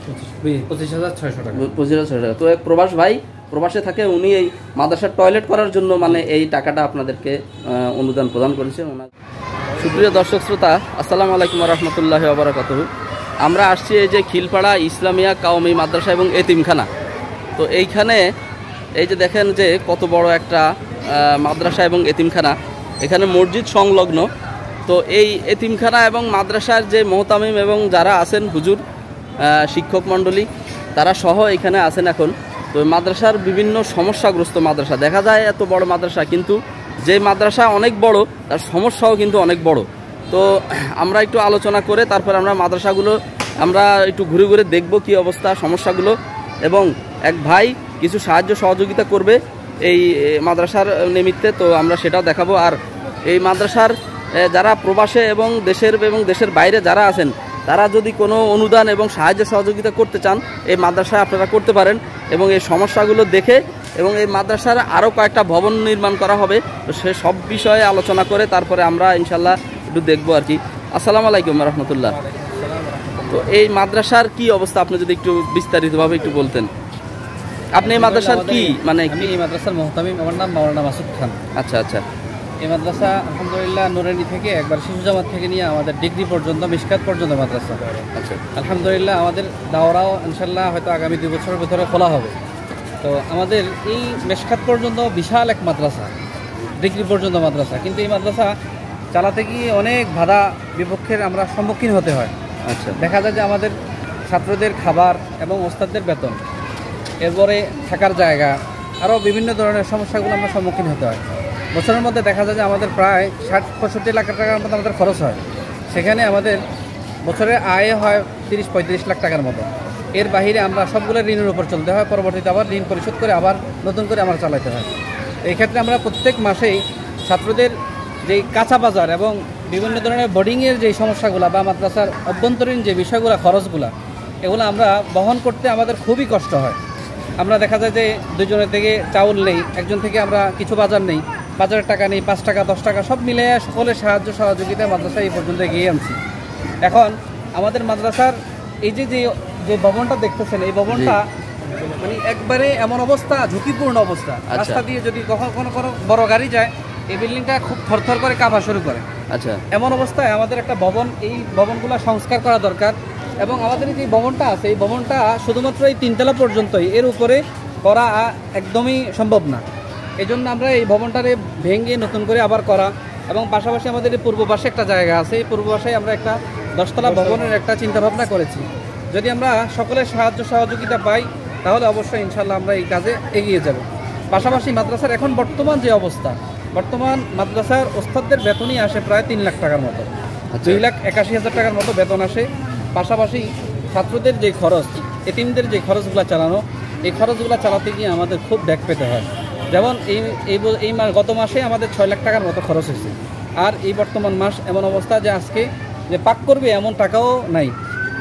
25,600 টাকা। 25,600 টাকা। তো এক প্রবাস ভাই প্রবাসে থাকে, উনি এই মাদ্রাসার টয়লেট করার জন্য মানে এই টাকাটা আপনাদেরকে অনুদান প্রদান করেছে। সুপ্রিয় দর্শক শ্রোতা, আসসালামু আলাইকুম ওয়া রাহমাতুল্লাহি ওয়া বারাকাতুহু। আমরা আসছি এই যে খিলপাড়া ইসলামিয়া কাওমি মাদ্রাসা এবং এতিমখানা। তো এইখানে এই যে দেখেন যে কত বড় একটা মাদ্রাসা এবং এতিমখানা, এখানে মসজিদ সংলগ্ন। তো এই এতিমখানা এবং মাদ্রাসার যে মোহতামিম এবং যারা আছেন হুজুর শিক্ষক মণ্ডলী তারা সহ এখানে আছেন এখন। তো মাদ্রাসার বিভিন্ন সমস্যাগ্রস্ত মাদ্রাসা, দেখা যায় এত বড় মাদ্রাসা কিন্তু যে মাদ্রাসা অনেক বড় তার সমস্যাও কিন্তু অনেক বড়। তো আমরা একটু আলোচনা করে তারপর আমরা মাদ্রাসাগুলো আমরা একটু ঘুরে ঘুরে দেখব কি অবস্থা সমস্যাগুলো, এবং এক ভাই কিছু সাহায্য সহযোগিতা করবে এই মাদ্রাসার নিমিত্তে, তো আমরা সেটাও দেখাবো। আর এই মাদ্রাসার যারা প্রবাসে এবং দেশের বাইরে যারা আছেন তারা যদি কোনো অনুদান এবং সাহায্য সহযোগিতা করতে চান এই মাদ্রাসায় আপনারা করতে পারেন, এবং এই সমস্যাগুলো দেখে এবং এই মাদ্রাসার আরও কয়েকটা ভবন নির্মাণ করা হবে, তো সে সব বিষয়ে আলোচনা করে তারপরে আমরা ইনশাল্লাহ একটু দেখবো আর কি। আসসালামু আলাইকুম রহমতুল্লাহ। তো এই মাদ্রাসার কি অবস্থা আপনি যদি একটু বিস্তারিতভাবে একটু বলতেন। আপনি এই মাদ্রাসার কি মানে এই মাদ্রাসার মোহতামিম, আমার নাম মাওলানা মাসুদ খান। আচ্ছা আচ্ছা। এই মাদ্রাসা আলহামদুলিল্লাহ নুরানি থেকে একবার শিশু জামাত থেকে নিয়ে আমাদের ডিগ্রি পর্যন্ত মিশকাত পর্যন্ত মাদ্রাসা। আচ্ছা আলহামদুলিল্লাহ আমাদের দাওরাও ইনশাল্লাহ হয়তো আগামী 2 বছরের ভিতরে খোলা হবে। তো আমাদের এই মিশকাত পর্যন্ত বিশাল এক মাদ্রাসা, ডিগ্রি পর্যন্ত মাদ্রাসা, কিন্তু এই মাদ্রাসা চালাতে গিয়ে অনেক বাধা বিপক্ষের আমরা সম্মুখীন হতে হয়। আচ্ছা, দেখা যায় যে আমাদের ছাত্রদের খাবার এবং ওস্তাদদের বেতন, এরপরে থাকার জায়গা, আরও বিভিন্ন ধরনের সমস্যাগুলো আমরা সম্মুখীন হতে হয়। বছরের মধ্যে দেখা যায় যে আমাদের প্রায় 60-65 লাখ টাকার মতো আমাদের খরচ হয়। সেখানে আমাদের বছরে আয় হয় 30-35 লাখ টাকার মতো। এর বাহিরে আমরা সবগুলো ঋণের উপর চলতে হয়, পরবর্তীতে আবার ঋণ পরিশোধ করে আবার নতুন করে আমরা চালাতে হয়। এই ক্ষেত্রে আমরা প্রত্যেক মাসেই ছাত্রদের যেই কাঁচা বাজার এবং বিভিন্ন ধরনের বোর্ডিংয়ের যে সমস্যাগুলো বা মাদ্রাসার অভ্যন্তরীণ যে বিষয়গুলো খরচগুলো, এগুলো আমরা বহন করতে আমাদের খুবই কষ্ট হয়। আমরা দেখা যায় যে দুজনের থেকে চাউল নেই, একজন থেকে আমরা কিছু বাজার নেই, বাজারের টাকা নেই, 5 টাকা 10 টাকা সব মিলে সকলের সাহায্য সহযোগিতায় মাদ্রাসা এই পর্যন্ত এগিয়ে আনছি। এখন আমাদের মাদ্রাসার এই যে ভবনটা দেখতেছেন, এই ভবনটা মানে একবারে এমন অবস্থা, ঝুঁকিপূর্ণ অবস্থা। রাস্তা দিয়ে যদি কখনো বড় গাড়ি যায় এই বিল্ডিংটা খুব থরথর করে কাঁপা শুরু করে। আচ্ছা, এমন অবস্থায় আমাদের একটা ভবন, এই ভবনগুলো সংস্কার করা দরকার। এবং আমাদের যে ভবনটা আছে এই ভবনটা শুধুমাত্র এই 3 তলা পর্যন্তই, এর উপরে করা একদমই সম্ভব না। এই জন্য আমরা এই ভবনটারে ভেঙে নতুন করে আবার করা, এবং পাশাপাশি আমাদের এই পূর্ব পাশে একটা জায়গা আছে, এই পূর্ব পাশে আমরা একটা 10 তলা ভবনের একটা চিন্তাভাবনা করেছি। যদি আমরা সকলের সাহায্য সহযোগিতা পাই তাহলে অবশ্যই ইনশাল্লাহ আমরা এই কাজে এগিয়ে যাব। পাশাপাশি মাদ্রাসার এখন বর্তমান যে অবস্থা, বর্তমান মাদ্রাসার ওস্তাদদের বেতনই আসে প্রায় 3 লাখ টাকার মতো, 2,81,000 টাকার মতো বেতন আসে। পাশাপাশি ছাত্রদের যে খরচ, এতিমদের যে খরচগুলো চালানো, এই খরচগুলো চালাতে গিয়ে আমাদের খুব ড্যাক পেতে হয়। যেমন এই গত মাসে আমাদের 6 লাখ টাকার মতো খরচ হয়েছে, আর এই বর্তমান মাস এমন অবস্থা যে আজকে যে পাক করবে এমন টাকাও নাই।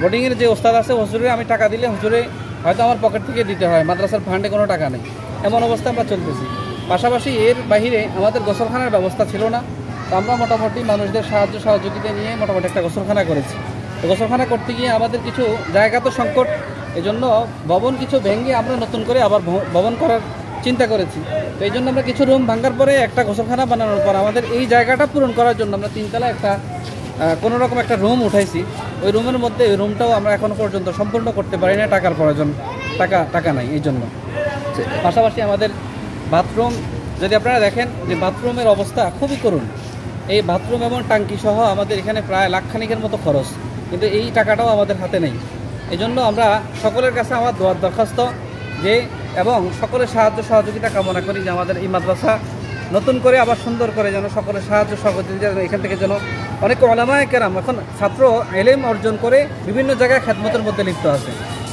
বোর্ডিংয়ের যে ওস্তাদ আছে হুজুরে আমি টাকা দিলে হুজুরে হয়তো আমার পকেট থেকে দিতে হয়, মাদ্রাসার ফান্ডে কোনো টাকা নেই, এমন অবস্থা আমরা চলতেছি। পাশাপাশি এর বাহিরে আমাদের গোসলখানার ব্যবস্থা ছিল না, তো আমরা মোটামুটি মানুষদের সাহায্য সহযোগিতা নিয়ে মোটামুটি একটা গোসলখানা করেছি। তো গোসলখানা করতে গিয়ে আমাদের কিছু জায়গা তো সংকট, এজন্য ভবন কিছু ভেঙে আমরা নতুন করে আবার ভবন করার চিন্তা করেছি। তো এই জন্য আমরা কিছু রুম ভাঙার পরে একটা গোসলখানা বানানোর পর আমাদের এই জায়গাটা পূরণ করার জন্য আমরা 3 তলা একটা কোনো রকম একটা রুম উঠাইছি। ওই রুমের মধ্যে ওই রুমটাও আমরা এখনও পর্যন্ত সম্পূর্ণ করতে পারি না, টাকার প্রয়োজন, টাকা নাই এই জন্য। পাশাপাশি আমাদের বাথরুম যদি আপনারা দেখেন যে বাথরুমের অবস্থা খুবই করুণ। এই বাথরুম এবং টাঙ্কি সহ আমাদের এখানে প্রায় লাখখানিকের মতো খরচ, কিন্তু এই টাকাটাও আমাদের হাতে নেই। এই জন্য আমরা সকলের কাছে আমার দোয়ার দরখাস্ত যে, এবং সকলের সাহায্য সহযোগিতা কামনা করি যে আমাদের এই মাদ্রাসা নতুন করে আবার সুন্দর করে যেন সকলের সাহায্য সহযোগিতা, এখান থেকে যেন অনেক ওলামায়ে কেরাম এখন ছাত্র এলেম অর্জন করে বিভিন্ন জায়গায় খেদমতের মধ্যে লিপ্ত আছে।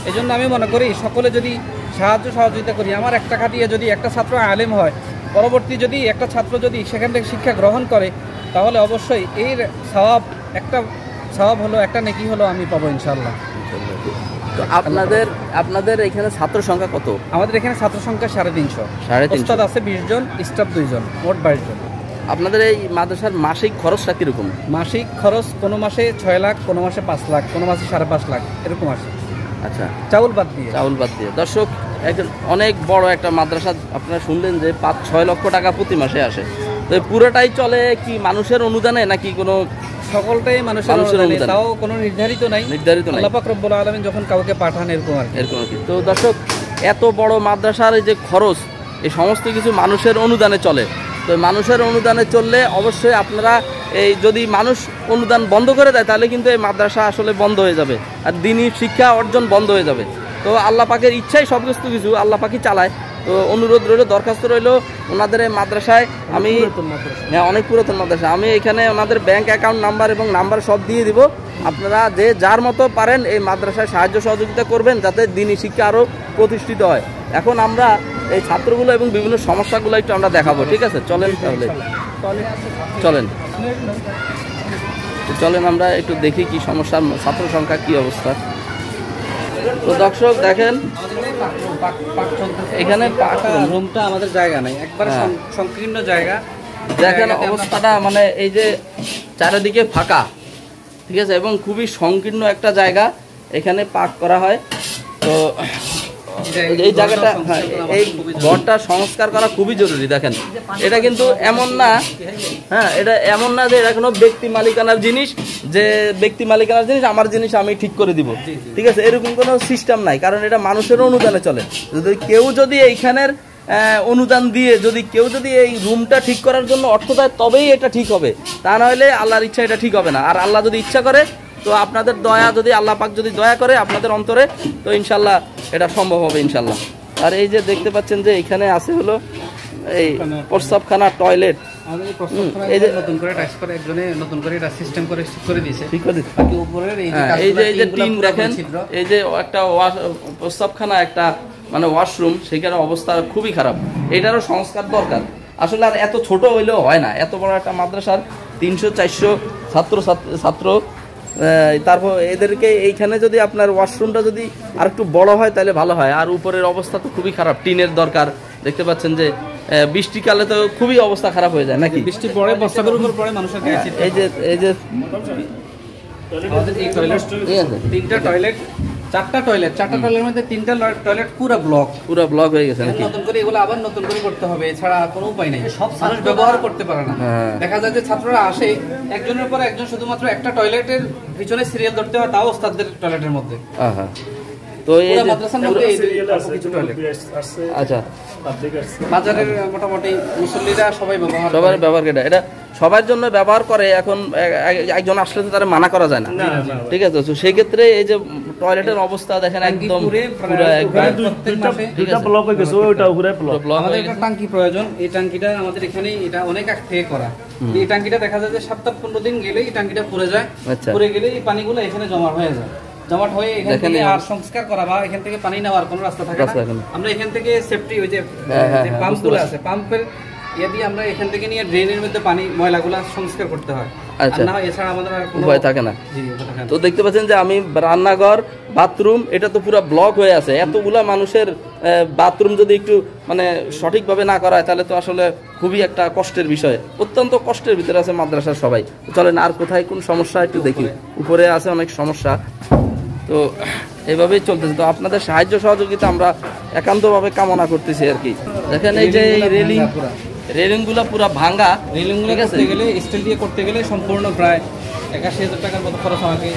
এই জন্য আমি মনে করি সকলে যদি সাহায্য সহযোগিতা করি, আমার 1 টাকা দিয়ে যদি একটা ছাত্র আলেম হয়, পরবর্তী যদি একটা ছাত্র যদি সেখান থেকে শিক্ষা গ্রহণ করে, তাহলে অবশ্যই এর সওয়াব হলো, একটা নেকি হলো আমি পাবো ইনশাআল্লাহ। তো আপনাদের এখানে ছাত্র সংখ্যা কত? আমাদের এখানে ছাত্র সংখ্যা 350। ওস্তাদ আছে 20 জন, স্টাফ 2 জন, মোট 22 জন। আপনাদের এই মাদ্রাসার মাসিক খরচটা কীরকম? মাসিক খরচ কোনো মাসে 6 লাখ, কোনো মাসে 5 লাখ, কোনো মাসে 5.5 লাখ, এরকম আসে। আচ্ছা, চাউল বাদ দিয়ে। চাউল বাদ দিয়ে। দর্শক, একজন অনেক বড় একটা মাদ্রাসা, আপনারা শুনলেন যে 5-6 লক্ষ টাকা প্রতি মাসে আসে। তো পুরোটাই চলে কি মানুষের অনুদানে নাকি কোনো? সকলটাই মানুষের অনুদানে, তাও কোনো নির্ধারিত নাই। আল্লাহ পাক রব্বুল আলামিন যখন কাউকে পাঠান এরকম আর কি। তো দর্শক, এত বড় মাদ্রাসার এই যে খরচ, এই সমস্ত কিছু মানুষের অনুদানে চলে। তো মানুষের অনুদানে চললে অবশ্যই আপনারা এই যদি মানুষ অনুদান বন্ধ করে দেয় তাহলে কিন্তু এই মাদ্রাসা আসলে বন্ধ হয়ে যাবে, আর দ্বীনি শিক্ষা অর্জন বন্ধ হয়ে যাবে। তো আল্লাহ পাকের ইচ্ছাই সব কিছু আল্লাহ পাকই চালায়। তো অনুরোধ রইল, দরখাস্ত রইল ওনাদের এই মাদ্রাসায়, আমি হ্যাঁ অনেক পুরাতন মাদ্রাসা, আমি এখানে ওনাদের ব্যাংক অ্যাকাউন্ট নাম্বার এবং নাম্বার সব দিয়ে দিব। আপনারা যে যার মতো পারেন এই মাদ্রাসায় সাহায্য সহযোগিতা করবেন যাতে দ্বীনি শিক্ষা আরও প্রতিষ্ঠিত হয়। এখন আমরা এই ছাত্রগুলো এবং বিভিন্ন সমস্যাগুলো একটু আমরা দেখাবো, ঠিক আছে? চলেন তাহলে, চলেন আমরা একটু দেখি কি সমস্যা, ছাত্র সংখ্যা কি অবস্থা। তো দর্শক দেখেন, এখানে রুমটা আমাদের জায়গা নাই, একবারে সংকীর্ণ জায়গা। দেখেন অবস্থাটা, মানে এই যে চারিদিকে ফাঁকা, ঠিক আছে, এবং খুবই সংকীর্ণ একটা জায়গা, এখানে পাক করা হয়। তো এই জায়গাটা, হ্যাঁ, এই ঘরটা সংস্কার করা খুবই জরুরি। দেখেন এটা কিন্তু এমন না, হ্যাঁ, এটা এমন না যে এটা কোনো ব্যক্তি মালিকানার জিনিস, যে ব্যক্তি মালিকানার জিনিস আমার জিনিস আমি ঠিক করে দিব, ঠিক আছে, এরকম কোনো সিস্টেম নাই। কারণ এটা মানুষের অনুদানে চলে। যদি কেউ যদি এইখানের অনুদান দিয়ে কেউ যদি এই রুমটা ঠিক করার জন্য অর্থ দেয় তবেই এটা ঠিক হবে, তা নাহলে আল্লাহর ইচ্ছা এটা ঠিক হবে না। আর আল্লাহ যদি ইচ্ছা করে, তো আপনাদের দয়া, যদি আল্লাহ পাক যদি দয়া করে আপনাদের অন্তরে, তো ইনশাল্লাহ এটা সম্ভব হবে ইনশাল্লাহ। আর এই যে দেখতে পাচ্ছেন যে এখানে আছে হলো এই প্রস্রাবখানা, টয়লেট, এই যে নতুন করে টাচ করে একজনে নতুন করে এটা সিস্টেম করে দিয়েছে, ঠিক করে দিয়েছে। বাকি উপরের এই যে টিন দেখেন, এই যে একটা প্রস্রাবখানা, একটা মানে ওয়াশরুম, সেখানে অবস্থা খুবই খারাপ। এটারও সংস্কার দরকার আসলে। আর এত ছোট হইলেও হয় না, এত বড় একটা মাদ্রাসার 300-400 ছাত্র, তারপর এদেরকে এইখানে যদি আপনার ওয়াশরুমটা যদি আর একটু বড় হয় তাহলে ভালো হয়। আর উপরের অবস্থা তো খুবই খারাপ, টিনের দরকার। দেখতে পাচ্ছেন যে বৃষ্টিকালে তো খুবই অবস্থা খারাপ হয়ে যায় নাকি? বৃষ্টি পড়ে, বস্তার উপর পড়ে, মানুষের গায়ে ছিটে। এই যে আমাদের এই টয়লেট, তিনটা টয়লেট, চারটা টয়লেটের মধ্যে তিনটা টয়লেট পুরো ব্লক হয়ে গেছে। নতুন করে এগুলো আবার নতুন করে করতে হবে, এছাড়া কোনো উপায় নেই। সব মানুষ ব্যবহার করতে পারে না। দেখা যায় যে ছাত্ররা আসে, একজনের পর একজন শুধুমাত্র একটা টয়লেটের পিছনে সিরিয়াল ধরতে হয়, তাও ওস্তাদদের টয়লেটের মধ্যে। তো এই মাদ্রাসার মধ্যে কিছু টয়লেট, আচ্ছা, বাজারের মোটামুটি মুসল্লিরা সবাই ব্যবহার করে, এটা সবার জন্য ব্যবহার করে। এখন একজন আসলে তো তারা মানা করা যায় না, ঠিক আছে? তো সেই ক্ষেত্রে এই যে টয়লেটের অবস্থা দেখেন, একদম আমাদের একটা টাঙ্কি প্রয়োজন। এই টাঙ্কিটা আমাদের এখানে, এটা অনেক আগ থেকে করা। এই টাঙ্কিটা দেখা যায় যে 7-15 দিন গেলে এই টাঙ্কিটা পুড়ে যায়, পুড়ে গেলে এই পানিগুলো এখানে জমা হয়ে যায়। জমাট হয়ে এখান থেকে আর সংস্কার করা বা এখান থেকে পানি নেওয়ার কোনো রাস্তা থাকে না। আমরা এখান থেকে সেফটি, ওই যে পাম্পগুলো আছে, পাম্পের দিয়ে আমরা এখান থেকে নিয়ে ড্রেনের মধ্যে পানি ময়লাগুলো সংস্কার করতে হয়। আচ্ছা, না এছাড়া আমাদের আর কোনো উপায় থাকে না। তো দেখতে পাচ্ছেন যে আমি রান্নাঘর, বাথরুম, এটা তো পুরো ব্লক হয়ে আছে। এতগুলা মানুষের বাথরুম যদি একটু মানে সঠিকভাবে না করা হয় তাহলে তো আসলে খুবই একটা কষ্টের বিষয়। অত্যন্ত কষ্টের ভিতরে আছে মাদ্রাসার সবাই। চলেন আর কোথায় কোন সমস্যা একটু দেখি। উপরে আছে অনেক সমস্যা, তো এইভাবেই চলতেছে। তো আপনাদের সাহায্য সহযোগিতা আমরা একান্তভাবে কামনা করতেছি আর কি। দেখেন এই যে রেলিংগুলো পুরো ভাঙা, রেলিংগুলো করতে গেলে, স্টিল দিয়ে করতে গেলে সম্পূর্ণ প্রায় 81,000 টাকার মতো খরচ আমাকে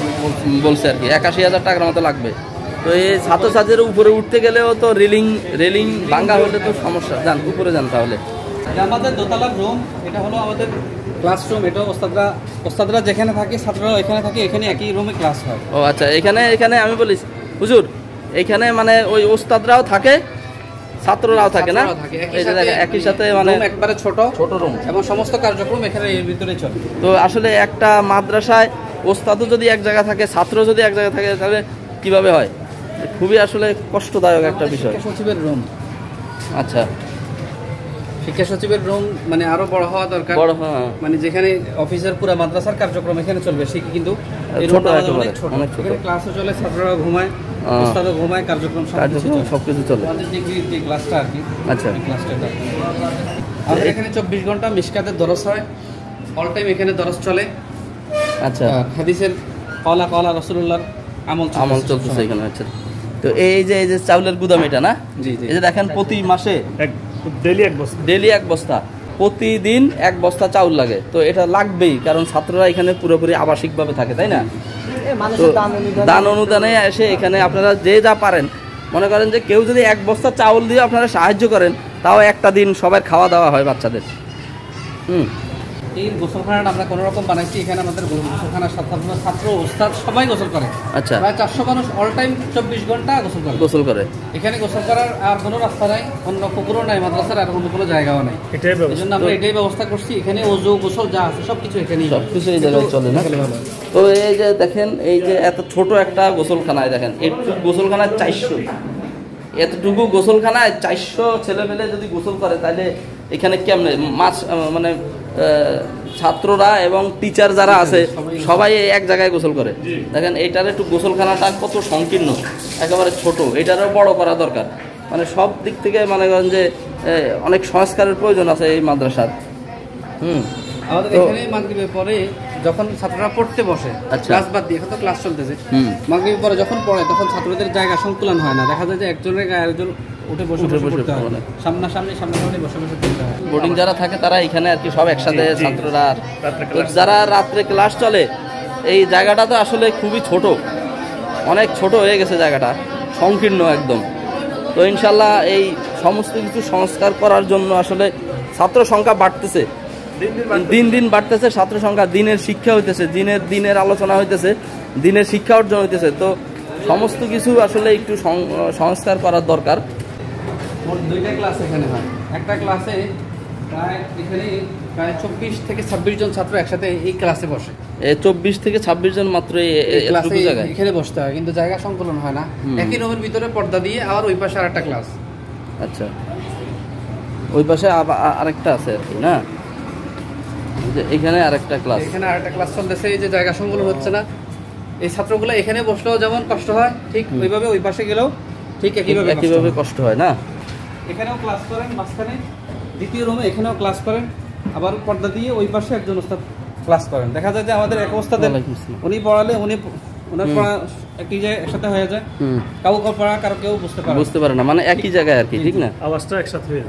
বলছে আর কি। 81,000 টাকার মতো লাগবে। তো এই ছাত্রছাত্রীর উপরে উঠতে গেলেও তো রেলিং ভাঙা হলে তো সমস্যা। যান উপরে যান তাহলে। আমাদের দোতলার রুম, এটা হলো আমাদের ক্লাসরুম। এটা ওস্তাদরা যেখানে থাকে, ছাত্ররা এখানে থাকে, এখানে একই রুমে ক্লাস হয়। ও আচ্ছা, এখানে আমি বলি হুজুর, এখানে মানে ওই ওস্তাদরাও থাকে, ছাত্ররাও থাকে না? একই সাথে, মানে একবারে ছোট রুম, এবং সমস্ত কার্যক্রম এখানে এর ভিতরে চলে। তো আসলে একটা মাদ্রাসায় ওস্তাদও যদি এক জায়গায় থাকে, ছাত্র যদি এক জায়গায় থাকে, তাহলে কিভাবে হয়? খুবই আসলে কষ্টদায়ক একটা বিষয়। সচিবের রুম, আচ্ছা, শিক্ষা সচিবের রুম মানে আরো বড় হওয়া দরকার। মানে যেখানে অফিসের পুরো মাদ্রাসার কার্যক্রম এখানে চলবে, সে কিন্তু অনেক ছোট। ক্লাসও চলে, ছাত্ররা ঘুমায়, ওস্তাদও ঘুমায়, কার্যক্রম সবকিছু চলে। আমাদের যে ক্লাসটা আর কি, আচ্ছা, ক্লাসটা আমাদের এখানে 24 ঘন্টা মিশকাতের দরস হয়, অল টাইম এখানে দরস চলে। আচ্ছা, হাদিসের কলা রাসূলুল্লাহর আমল চলতেছে এখানে। আচ্ছা, তো এই যে চাউলের গুদাম এটা না? জি জি। এই যে দেখেন প্রতি মাসে ডেলি এক বস্তা, প্রতিদিন এক বস্তা চাউল লাগে। তো এটা লাগবেই, কারণ ছাত্ররা এখানে পুরোপুরি আবাসিকভাবে থাকে, তাই না? তো দান অনুদানে এসে এখানে আপনারা যে যা পারেন, মনে করেন যে কেউ যদি এক বস্তা চাউল দিয়ে আপনারা সাহায্য করেন, তাও একটা দিন সবার খাওয়া দাওয়া হয় বাচ্চাদের। এই গোসলখানাটা আমরা কোনো রকম বানাইছি। এখানে আমাদের গোসলখানার ছাত্র ওস্তাদ সবাই গোসল করে। আচ্ছা, প্রায় 400 মানুষ অল টাইম 24 ঘন্টা গোসল করে। এখানে গোসল করার আর কোনো রাস্তা নাই, অন্য পুকুরও নাই, মাদ্রাসার আর অন্য কোনো জায়গাও নাই। এই জন্য আমরা এটাই ব্যবস্থা করছি। এখানে ওযু গোসল যা আছে সবকিছু এখানেই, সবকিছু এই জায়গায় চলে না? তো এই যে দেখেন, এই যে এত ছোট একটা গোসলখানায় দেখেন, এটুকু গোসলখানায় 400, এতটুকু গোসলখানায় 400 ছেলেমেলে যদি গোসল করে, তাহলে এখানে কেমনে মানে ছাত্ররা এবং টিচার যারা আছে সবাই এক জায়গায় গোসল করে। দেখেন এইটার একটু গোসলখানাটা কত সংকীর্ণ, একেবারে ছোট, এটারও বড় করা দরকার। মানে সব দিক থেকে মনে করেন যে অনেক সংস্কারের প্রয়োজন আছে এই মাদ্রাসার। আমাদের এখানে মাগরিবের পরে যখন ছাত্ররা পড়তে বসে, ক্লাস বাদ দিয়ে, এখন তো ক্লাস চলতেছে, মাগরিবের পরে যখন পড়ে তখন ছাত্রদের জায়গা সংকুলন হয় না। দেখা যায় যে একজনের গায়ে আরেকজন উঠে বসে পড়তে হয়, সামনাসামনি বসে পড়তে হয়। বোর্ডিং যারা থাকে তারা এখানে আর কি সব একসাথে ছাত্ররা। যারা রাত্রে ক্লাস চলে, এই জায়গাটা তো আসলে খুবই ছোট, অনেক ছোট হয়ে গেছে জায়গাটা, সংকীর্ণ একদম। তো ইনশাল্লাহ এই সমস্ত কিছু সংস্কার করার জন্য আসলে ছাত্র সংখ্যা বাড়তেছে, দিন দিন বাড়তেছে ছাত্র সংখ্যা, দিনের শিক্ষা হইতেছে, দিনের আলোচনা হইতেছে, দিনের শিক্ষা অর্জন হইতেছে। তো সমস্ত কিছু আসলে একটু সংস্কার করার দরকার। দুইটা ক্লাস এখানে হয়, একটা ক্লাসে প্রায় 24 থেকে 26 জন ছাত্র একসাথে এই ক্লাসে বসে। 24 থেকে 26 জন মাত্র এখানে বসতে হয়, কিন্তু জায়গা সংকুলন হয় না। একই রুমের ভিতরে পর্দা দিয়ে, আবার ওই পাশে আরেকটা ক্লাস। আচ্ছা, ওই পাশে আরেকটা আছে আর কি না? এখানে আরেকটা ক্লাস, এখানে আরেকটা ক্লাস চলতেছে। এই যে জায়গা সংকুলন হচ্ছে না, এই ছাত্রগুলো এখানে বসলেও যেমন কষ্ট হয়, ঠিক ওইভাবে ওই পাশে গেলেও ঠিক একইভাবে কষ্ট হয় না? এখানেও ক্লাস করেন, মাঝখানে দ্বিতীয় রুমে এখানেও ক্লাস করেন, আবার পর্দা দিয়ে ওই পাশে একজন ওস্তাদ ক্লাস করেন। দেখা যায় যে আমাদের এক ওস্তাদের উনি পড়ালে ওনার পড়া একই জায়গায় একসাথে হয়ে যায়, কাউ পড়া কারো কেউ বুঝতে পারে না, মানে একই জায়গায় আর কি, ঠিক না? আওয়াজটা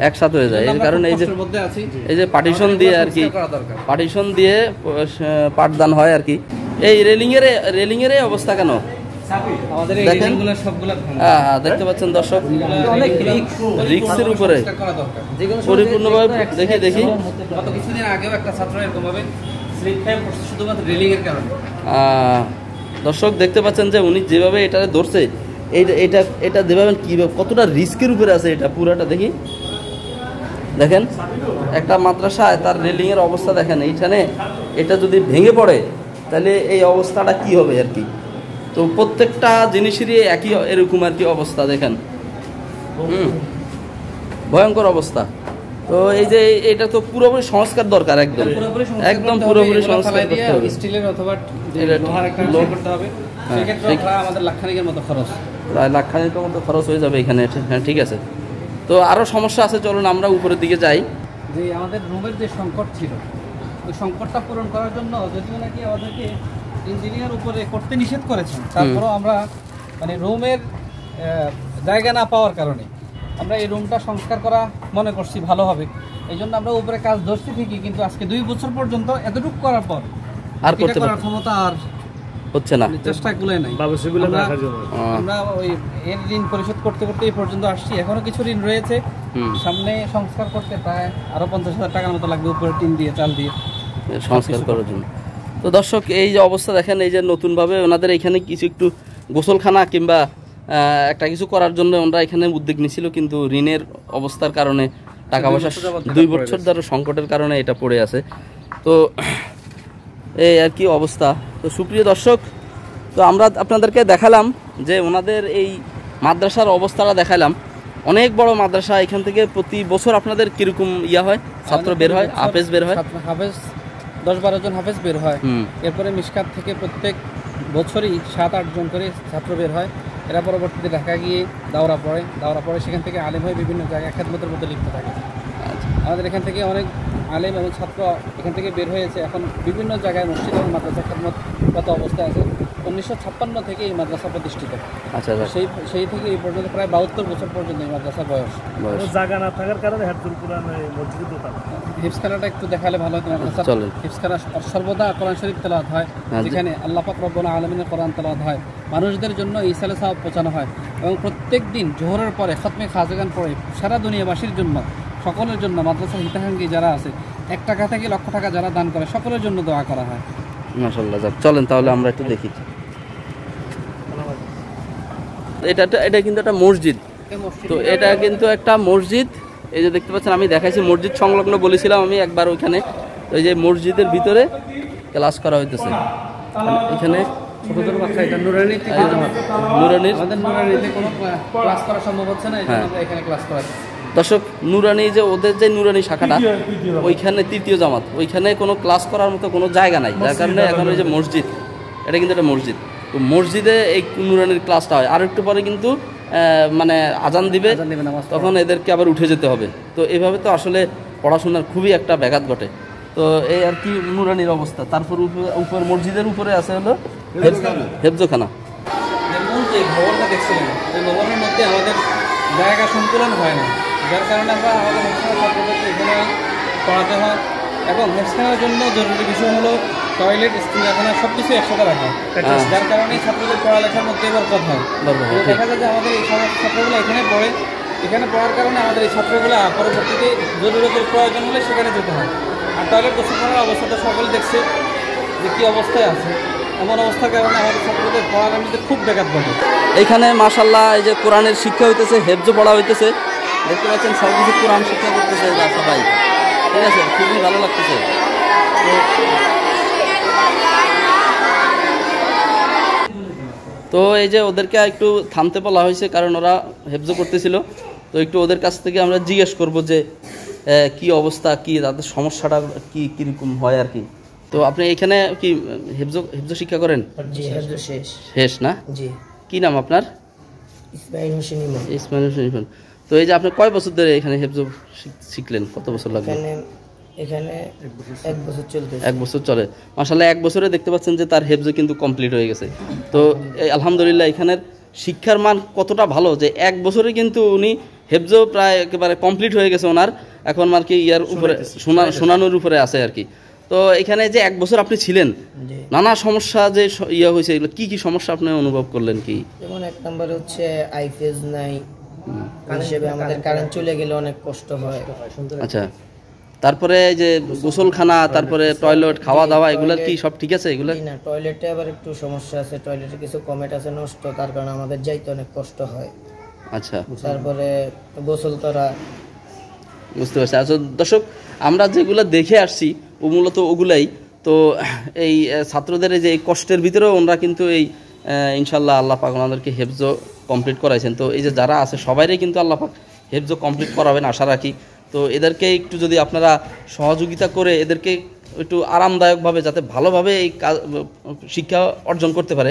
একসাথে হয়ে যায়। এর কারণ এই যে পার্টিশন দিয়ে আর কি, পার্টিশন দিয়ে পাঠদান হয় আর কি। এই রেলিং এর অবস্থা কেন? আমাদের এই রেলিংগুলো সবগুলা ভাঙা। হ্যাঁ, দেখতে পাচ্ছেন দর্শক, অনেক রিস্কের উপরে পরিপূর্ণভাবে দেখি। গত কিছুদিন আগেও একটা ছাত্র এরকম ভাবে স্লিপ খেয়ে পড়ছে শুধুমাত্র রেলিং এর কারণে। দর্শক দেখতে পাচ্ছেন যে উনি যেভাবে এটা ধরছে, এটা যেভাবে কিভাবে কতটা রিস্কের উপরে আছে, এটা পুরাটা দেখি। দেখেন একটা মাদ্রাসায় তার রেলিং এর অবস্থা দেখেন, এইখানে এটা যদি ভেঙে পড়ে তাহলে এই অবস্থাটা কি হবে আর কি। তো প্রত্যেকটা জিনিসেরই একই এরকম আর কি অবস্থা দেখেন, ভয়ঙ্কর অবস্থা। তো এই যে এটা তো পুরোপুরি সংস্কার দরকার, একদম পুরোপুরি সংস্কার করতে হবে। স্টিলের অথবা লোহার একটা করতে হবে, সেক্ষেত্রে আমাদের লাখখানিকের মতো খরচ, প্রায় লাখখানিকের মতো খরচ হয়ে যাবে এখানে। হ্যাঁ, ঠিক আছে। তো আরও সমস্যা আছে, চলুন আমরা উপরের দিকে যাই। যে আমাদের রুমের যে সংকট ছিল, ওই সংকটটা পূরণ করার জন্য যদিও নাকি আমাদেরকে ইঞ্জিনিয়ার উপরে করতে নিষেধ করেছেন, তারপরেও আমরা মানে রুমের জায়গা না পাওয়ার কারণে আমরা এই রুমটা সংস্কার করা মনে করছি ভালো হবে। এই জন্য আমরা উপরে কাজ ধরছি ঠিকই, কিন্তু আজকে 2 বছর পর্যন্ত এতটুকু করার পর আর করতে করার ক্ষমতা আর হচ্ছে না, চেষ্টা গুলোই নাই। আমরা ওই এর ঋণ পরিশোধ করতে এই পর্যন্ত আসছি, এখনো কিছু ঋণ রয়েছে, সামনে সংস্কার করতে প্রায় আরো 50,000 টাকার মতো লাগবে, উপরে টিন দিয়ে, চাল দিয়ে সংস্কার করার জন্য। তো দর্শক এই যে অবস্থা দেখেন, এই যে নতুনভাবে ওনাদের এখানে কিছু একটু গোসলখানা কিংবা একটা কিছু করার জন্য ওনারা এখানে উদ্যোগ নিয়েছিল, কিন্তু ঋণের অবস্থার কারণে, টাকা পয়সা 2 বছর ধরে সংকটের কারণে এটা পড়ে আছে। তো এই আর কি অবস্থা। তো সুপ্রিয় দর্শক, তো আমরা আপনাদেরকে দেখালাম যে ওনাদের এই মাদ্রাসার অবস্থাটা দেখালাম। অনেক বড় মাদ্রাসা, এখান থেকে প্রতি বছর আপনাদের কিরকম হয়, ছাত্র বের হয়, হাফেজ বের হয়, হাফেজ 10-12 জন হাফেজ বের হয়। এরপরে মিশকাত থেকে প্রত্যেক বছরই 7-8 জন করে ছাত্র বের হয়। এরা পরবর্তীতে ঢাকা গিয়ে দাওরা পড়ে, সেখান থেকে আলেম হয়ে বিভিন্ন জায়গায় খেদমতের মধ্যে লিপ্ত থাকে। আমাদের এখান থেকে অনেক আলেম এবং ছাত্র এখান থেকে বের হয়েছে, এখন বিভিন্ন জায়গায় মসজিদ এবং মাদ্রাসা খেদমত কত অবস্থায় আছে। তো 1956 থেকে এই মাদ্রাসা প্রতিষ্ঠিত। আচ্ছা আচ্ছা সেই থেকে এই পর্যন্ত প্রায় 72 বছর পর্যন্ত এই মাদ্রাসার বয়স। জায়গা না থাকার কারণে হেফজুল কোরআন মসজিদে দোকান। হিফজখানাটা একটু দেখালে ভালো হতো। মাদ্রাসার চলেন। হিফজখানা সর্বদা কোরআন শরীফ তেলাওয়াত হয়, যেখানে আল্লাহ পাক রব্বুল আলামিনের কোরআন তেলাওয়াত হয়, মানুষদের জন্য ইসালে সাওয়াব পৌঁছানো হয় এবং প্রত্যেক দিন জোহরের পরে খতমে খাজগান পড়ে সারা দুনিয়াবাসীর জন্য, সকলের জন্য, মাদ্রাসার হিতাকাঙ্ক্ষী যারা আছে 1 টাকা থেকে লক্ষ টাকা যারা দান করে সকলের জন্য দোয়া করা হয়। মাশাআল্লাহ। যাক চলেন তাহলে আমরা একটু দেখি। এটা কিন্তু একটা মসজিদ, তো এটা কিন্তু একটা মসজিদ। এই যে দেখতে পাচ্ছেন, আমি দেখাইছি মসজিদ সংলগ্ন বলেছিলাম আমি একবার ওইখানে। তো এই যে মসজিদের ভিতরে ক্লাস করা হইতেছে এখানে। ছোটদের বাচ্চা, এটা নুরানি নুরানির আমাদের নুরানিতে কোনো ক্লাস করা সম্ভব হচ্ছে না, এই জন্য আমরা এখানে ক্লাস করাচ্ছি। দর্শক, নুরানি যে ওদের যে নুরানি শাখাটা, ওইখানে তৃতীয় জামাত, ওইখানে কোনো ক্লাস করার মতো কোনো জায়গা নাই, যার কারণে এখন ওই যে মসজিদ, এটা কিন্তু একটা মসজিদ। তো মসজিদে এই নুরানির ক্লাসটা হয়। আর একটু পরে কিন্তু মানে আজান দিবে, তখন এদেরকে আবার উঠে যেতে হবে। তো এভাবে তো আসলে পড়াশোনার খুবই একটা ব্যাঘাত ঘটে। তো এই আর কি নুরানির অবস্থা। তারপর উপর মসজিদের উপরে আছে হলো হেফজখানা। যে ভবনটা দেখছিলেন, এই ভবনের মধ্যে আমাদের জায়গা সংকুলন হয় না, যার কারণে আমরা আমাদের হেফজখানা ছাত্রদেরকে এখানে পড়াতে হয়। এবং হেফজখানার জন্য জরুরি বিষয় হলো টয়লেট, স্কুলখানা সব কিছু একসাথে রাখা, যার কারণে ছাত্রদের পড়ালেখার মধ্যে বরকত হয়। দেখা যায় যে আমাদের এই সমস্ত ছাত্রগুলো এখানে পড়ে, এখানে পড়ার কারণে আমাদের এই ছাত্রগুলো পরবর্তীতে জরুরতের প্রয়োজন হলে সেখানে যেতে হয়। আর টয়লেট গোসলখানার অবস্থাটা সকলে দেখছে যে কী অবস্থায় আছে। এমন অবস্থার কারণে আমাদের ছাত্রদের পড়ার মধ্যে খুব ব্যাঘাত ঘটে। এখানে মাশাআল্লাহ এই যে কোরআনের শিক্ষা হইতেছে, হেফজ পড়া হইতেছে, দেখতে পাচ্ছেন সব কিছু কোরআন শিক্ষা করতেছে সবাই, ঠিক আছে, খুবই ভালো লাগতেছে। তো এই যে ওদেরকে একটু থামতে বলা হয়েছে, কারণ ওরা হেফজ করতেছিল। তো একটু ওদের কাছ থেকে আমরা জিজ্ঞেস করব যে কি অবস্থা, কি তাদের সমস্যাটা কি কীরকম হয় আর কি। তো আপনি এখানে কি হেফজ শিক্ষা করেন? জি, হেফজ শেষ না? জি। কি নাম আপনার? ইসমাইল হোসেন ইমন। ইসমাইল হোসেন ইমন। তো এই যে আপনি কয় বছর ধরে এখানে হেফজ শিখলেন? কত বছর লাগবে? এখানে 1 বছর চলতেছে। 1 বছর চলে। মাশাআল্লাহ, 1 বছরে দেখতে পাচ্ছেন যে তার হেফজ কিন্তু কমপ্লিট হয়ে গেছে। তো আলহামদুলিল্লাহ, এখানের শিক্ষার মান কতটা ভালো যে 1 বছরে কিন্তু উনি হেফজ প্রায় একেবারে কমপ্লিট হয়ে গেছে ওনার। এখন আর কি ইয়ার উপরে শোনানোর উপরে আছে আর কি। তো এখানে যে 1 বছর আপনি ছিলেন, নানা সমস্যা যে ইয়া হয়েছে, এগুলো কি কি সমস্যা আপনি অনুভব করলেন? কি যেমন 1 নম্বর হচ্ছে আইফেজ নাই, হিসেবে আমাদের কারেন্ট চলে গেলে অনেক কষ্ট হয়। আচ্ছা, তারপরে যে গোসলখানা, তারপরে টয়লেট, খাওয়া দাওয়া, এগুলোর কি সব ঠিক আছে? এগুলো না, টয়লেটে আবার একটু সমস্যা আছে, টয়লেটে কিছু কমেট আছে নষ্ট, তার কারণে আমাদের যাইতে অনেক কষ্ট হয়। আচ্ছা, তারপরে গোসল করা, বুঝতে পারছি। আচ্ছা দর্শক, আমরা যেগুলো দেখে আসছি ও মূলত ওগুলাই। তো এই ছাত্রদের যে এই কষ্টের ভিতরেও ওনারা কিন্তু এই ইনশাল্লাহ আল্লাহ পাক ওনাদেরকে হেফজ কমপ্লিট করাইছেন। তো এই যে যারা আছে সবাইরই কিন্তু আল্লাহ পাক হেফজ কমপ্লিট করাবেন আশা রাখি। তো এদেরকে একটু যদি আপনারা সহযোগিতা করে এদেরকে একটু আরামদায়কভাবে যাতে ভালোভাবে এই শিক্ষা অর্জন করতে পারে,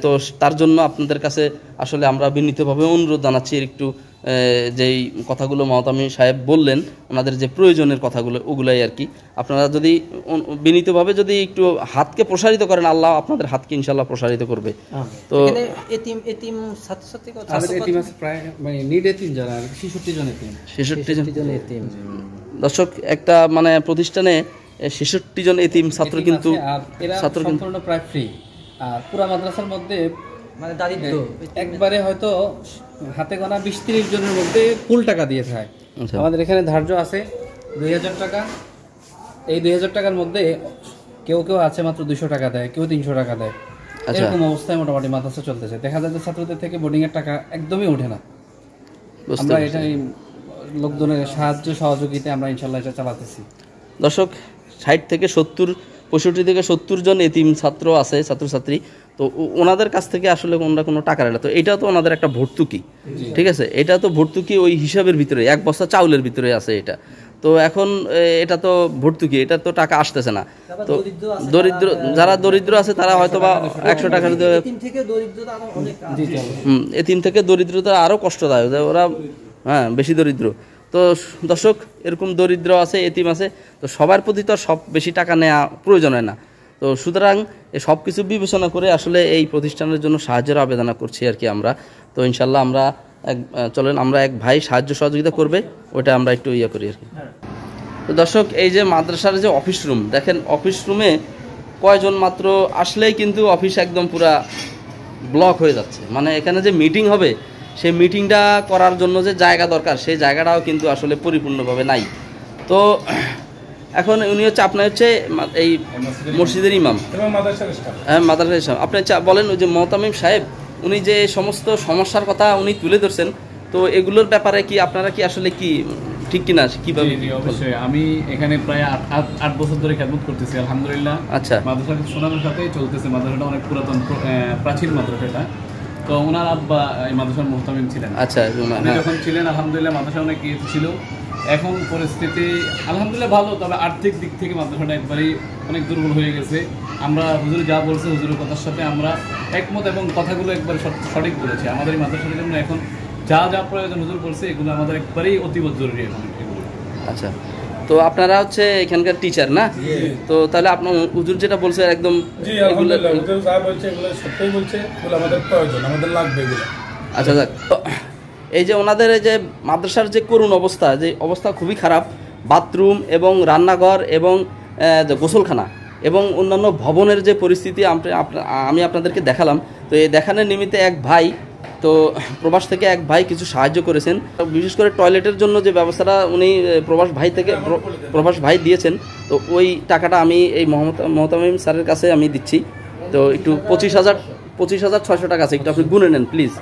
তো তার জন্য আপনাদের কাছে আসলে আমরা বিনীতভাবে অনুরোধ জানাচ্ছি। একটু যেই কথাগুলো মহতামিম সাহেব বললেন, ওনাদের যে প্রয়োজনের কথাগুলো, ওগুলাই আর কি। আপনারা যদি বিনীতভাবে যদি একটু হাতকে প্রসারিত করেন, আল্লাহ আপনাদের হাতকে ইনশাল্লাহ প্রসারিত করবে। তো এতিম ছাত্রছাত্রী প্রায় মানে নিড এতিম যারা 66 জন এতিম। 66 জন এতিম। দর্শক, একটা মানে প্রতিষ্ঠানে 66 জন এতিম ছাত্র কিন্তু সম্পূর্ণ প্রায় ফ্রি। আর পুরা মাদ্রাসার মধ্যে মানে দারিদ্র একবারে হয়তো হাতে গোনা 20-30 জনের মধ্যে ফুল টাকা দিয়ে থাকে। আমাদের এখানে ধার্য আছে 2000 টাকা। এই 2000 টাকার মধ্যে কেউ কেউ আছে মাত্র 200 টাকা দেয়, কেউ 300 টাকা দেয়। এরকম অবস্থায় মোটামুটি মাদ্রাসা চলতেছে। দেখা যায় যে ছাত্রদের থেকে বোর্ডিং এর টাকা একদমই ওঠে না। আমরা এটাই লোকজনের সাহায্য সহযোগিতায় আমরা ইনশাল্লাহ এটা চালাতেছি। দর্শক, 60 থেকে 70, 65 থেকে 70 জন এতিম ছাত্র আছে, ছাত্রছাত্রী। তো ওনাদের কাছ থেকে আসলে ওনারা কোনো টাকা নেয় না। তো এটা তো ওনাদের একটা ভর্তুকি, ঠিক আছে, এটা তো ভর্তুকি ওই হিসাবের ভিতরে 1 বস্তা চাউলের ভিতরে আছে এটা। তো এখন এটা তো ভর্তুকি, এটা তো টাকা আসতেছে না। তো দরিদ্র যারা দরিদ্র আছে তারা হয়তো বা 100 টাকা, এতিম থেকে দরিদ্রতা আরও কষ্টদায়ক, ওরা বেশি দরিদ্র। তো দর্শক, এরকম দরিদ্র আছে, এতিম আছে, তো সবার প্রতি তো সব বেশি টাকা নেওয়া প্রয়োজন হয় না। তো তো সুতরাং সব কিছু বিবেচনা করে আসলে এই প্রতিষ্ঠানের জন্য সাহায্যের আবেদন করছি আর কি আমরা। তো ইনশাল্লাহ আমরা চলেন আমরা এক ভাই সাহায্য সহযোগিতা করবে, ওইটা আমরা একটু ইয়ে করি আর কি। তো দর্শক, এই যে মাদ্রাসার যে অফিস রুম, দেখেন অফিস রুমে কয়জন মাত্র আসলেই কিন্তু অফিস একদম পুরা ব্লক হয়ে যাচ্ছে। মানে এখানে যে মিটিং হবে, সেই মিটিংটা করার জন্য যে জায়গা দরকার, সেই জায়গাটাও কিন্তু আসলে পরিপূর্ণভাবে নাই। তো এখন উনি হচ্ছে আপনার হচ্ছে এই মসজিদের ইমাম, হ্যাঁ মাদ্রাসার ইমাম। আপনি বলেন, ওই যে মোহতামিম সাহেব উনি যে সমস্ত সমস্যার কথা উনি তুলে ধরছেন, তো এগুলোর ব্যাপারে কি আপনারা কি আসলে কি ঠিক কিনা কিভাবে? অবশ্যই, আমি এখানে প্রায় 8 বছর ধরে খেদমত করতেছি আলহামদুলিল্লাহ। আচ্ছা, মাদ্রাসা সুনামের সাথেই চলতেছে। মাদ্রাসাটা অনেক পুরাতন প্রাচীন মাদ্রাসাটা। তো ওনার আব্বা এই মাদ্রাসার মুহতামিম ছিলেন। আচ্ছা, উনি যখন ছিলেন আলহামদুলিল্লাহ মাদ্রাসা অনেক ইয়ে ছিল। এখন পরিস্থিতি আলহামদুলিল্লাহ ভালো, তবে আর্থিক দিক থেকে মাদ্রাসাটা একবারেই অনেক দুর্বল হয়ে গেছে। আমরা হুজুর যা বলছে হুজুরের কথার সাথে আমরা একমত এবং কথাগুলো একবারে সঠিক বলেছি। আমাদের এই মাদ্রাসার জন্য এখন যা যা প্রয়োজন হুজুর বলছে এগুলো আমাদের একবারেই অতীব জরুরি এখন এগুলো। আচ্ছা, তো আপনারা হচ্ছে এখানকার টিচার না? তো তাহলে আপনার হুজুর যেটা বলছে একদম এগুলো সত্যি বলছে, আমাদের প্রয়োজন, আমাদের লাগবে এগুলো। আচ্ছা যাক, তো এই যে ওনাদের এই যে মাদ্রাসার যে করুণ অবস্থা, যে অবস্থা খুবই খারাপ, বাথরুম এবং রান্নাঘর এবং গোসলখানা এবং অন্যান্য ভবনের যে পরিস্থিতি আমি আপনাদেরকে দেখালাম। তো এই দেখানোর নিমিত্তে এক ভাই, তো প্রবাস থেকে এক ভাই কিছু সাহায্য করেছেন, বিশেষ করে টয়লেটের জন্য যে ব্যবস্থাটা উনি প্রবাস ভাই দিয়েছেন। তো ওই টাকাটা আমি এই মোহতামিম স্যারের কাছে আমি দিচ্ছি। তো একটু 25,600 টাকা আছে, একটু আপনি গুনে নেন প্লিজ।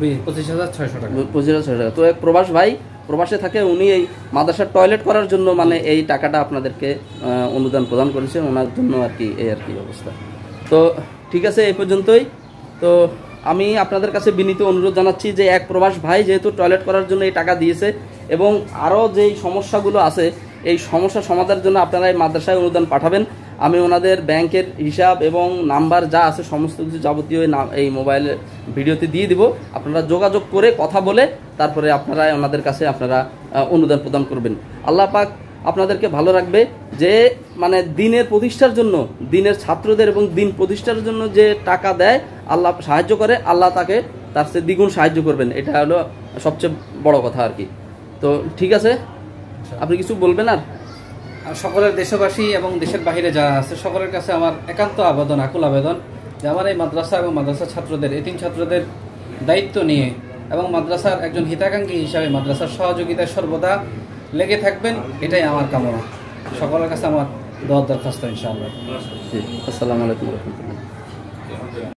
$25,600 টাকা। তো এক প্রবাস ভাই প্রবাসে থাকে, উনি এই মাদ্রাসার টয়লেট করার জন্য মানে এই টাকাটা আপনাদেরকে অনুদান প্রদান করেছেন, ওনার জন্য আর কি এই আর কি অবস্থা। তো ঠিক আছে, এই পর্যন্তই। তো আমি আপনাদের কাছে বিনীত অনুরোধ জানাচ্ছি যে এক প্রবাস ভাই যেহেতু টয়লেট করার জন্য এই টাকা দিয়েছে এবং আরও যেই সমস্যাগুলো আছে এই সমস্যা সমাধানের জন্য আপনারা এই মাদ্রাসায় অনুদান পাঠাবেন। আমি ওনাদের ব্যাংকের হিসাব এবং নাম্বার যা আছে সমস্ত কিছু যাবতীয় এই মোবাইলে ভিডিওতে দিয়ে দিব। আপনারা যোগাযোগ করে কথা বলে তারপরে আপনারা ওনাদের কাছে আপনারা অনুদান প্রদান করবেন। আল্লাহ পাক আপনাদেরকে ভালো রাখবে। যে মানে দিনের প্রতিষ্ঠার জন্য, দিনের ছাত্রদের এবং দিন প্রতিষ্ঠার জন্য যে টাকা দেয়, আল্লাহ সাহায্য করে, আল্লাহ তাকে তার চেয়ে দ্বিগুণ সাহায্য করবেন। এটা হলো সবচেয়ে বড় কথা আর কি। তো ঠিক আছে, আপনি কিছু বলবেন? আর সকলের দেশবাসী এবং দেশের বাইরে যারা আছে সকলের কাছে আমার একান্ত আবেদন, আকুল আবেদন যে আমার এই মাদ্রাসা এবং মাদ্রাসা ছাত্রদের, এতিম ছাত্রদের দায়িত্ব নিয়ে এবং মাদ্রাসার একজন হিতাকাঙ্ক্ষী হিসাবে মাদ্রাসার সহযোগিতায় সর্বদা লেগে থাকবেন, এটাই আমার কামনা। সকলের কাছে আমার দোয়ার দরখাস্ত ইনশাআল্লাহ। আসসালামু আলাইকুম ওয়া রাহমাতুল্লাহ।